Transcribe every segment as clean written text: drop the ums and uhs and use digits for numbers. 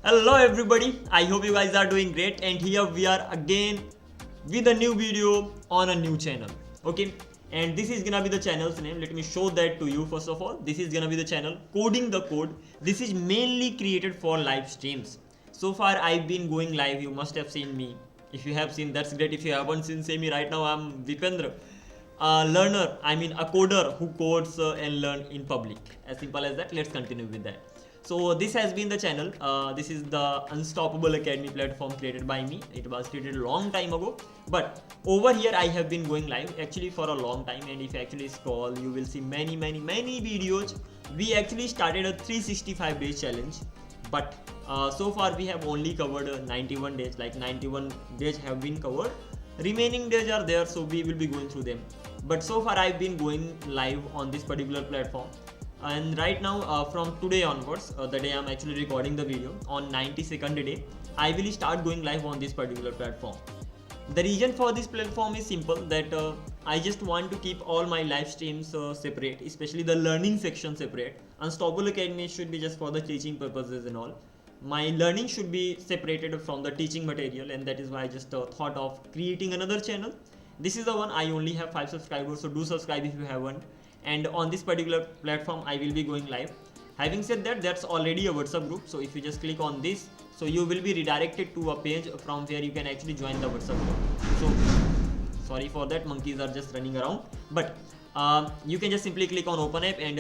Hello everybody, I hope you guys are doing great, and here we are again with a new video on a new channel. Okay, and this is gonna be the channel's name. Let me show that to you. First of all, this is gonna be the channel Coding the Code. This is mainly created for live streams. So far I've been going live, you must have seen me. If you have seen, that's great. If you haven't seen, say me. Right now I'm Vipendra, a learner, a coder who codes and learn in public. As simple as that. Let's continue with that. So this has been the channel. This is the Unstoppable Academy platform created by me. It was created a long time ago, but over here I have been going live actually for a long time, and if you actually scroll, you will see many videos. We actually started a 365 days challenge, but so far we have only covered 91 days. Like 91 days have been covered. Remaining days are there, so we will be going through them. But so far I've been going live on this particular platform. And right now from today onwards, the day I'm actually recording the video, on 92nd day, I will start going live on this particular platform. The reason for this platform is simple, that I just want to keep all my live streams separate, especially the learning section separate. Unstoppable Academy should be just for the teaching purposes and all. My learning should be separated from the teaching material, and that is why I just thought of creating another channel. This is the one. I only have 5 subscribers, so do subscribe if you haven't. And on this particular platform I will be going live. Having said that, that's already a WhatsApp group, so if you just click on this, so you will be redirected to a page from where you can actually join the WhatsApp group. So sorry for that, monkeys are just running around, but you can just simply click on open app, and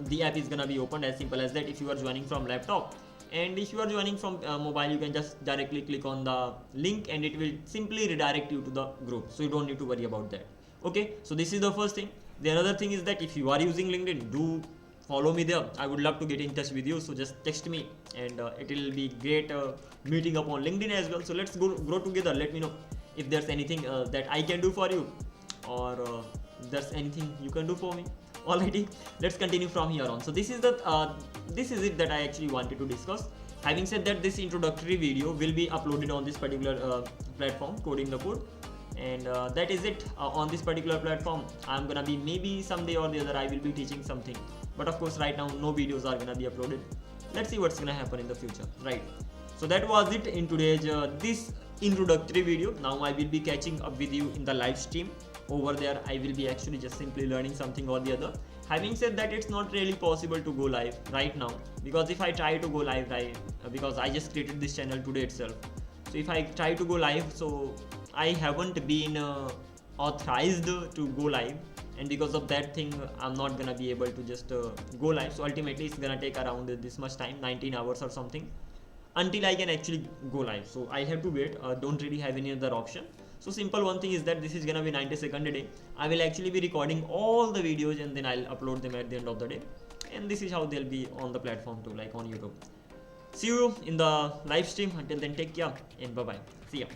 the app is gonna be opened. As simple as that. If you are joining from laptop, and if you are joining from mobile, you can just directly click on the link and it will simply redirect you to the group, so you don't need to worry about that. Okay, so this is the first thing. The another thing is that if you are using LinkedIn, do follow me there. I would love to get in touch with you, so just text me, and it will be great meeting up on LinkedIn as well. So let's grow together. Let me know if there's anything that I can do for you, or there's anything you can do for me. Alrighty, let's continue from here on. So this is it that I actually wanted to discuss. Having said that, this introductory video will be uploaded on this particular platform, Coding the Code. And that is it on this particular platform. I'm gonna be, maybe someday or the other, I will be teaching something, but of course right now no videos are gonna be uploaded. Let's see what's gonna happen in the future, right? So that was it in today's this introductory video. Now I will be catching up with you in the live stream. Over there I will be actually just simply learning something or the other. Having said that, it's not really possible to go live right now, because if I try to go live, right, because I just created this channel today itself, so if I try to go live, so I haven't been authorized to go live, and because of that thing I'm not gonna be able to just go live. So ultimately it's gonna take around this much time, 19 hours or something, until I can actually go live. So I have to wait, don't really have any other option. So simple one thing is that this is gonna be 92nd day. I will actually be recording all the videos, and then I'll upload them at the end of the day, and this is how they'll be on the platform too, like on YouTube. See you in the live stream. Until then, take care and bye bye. See ya.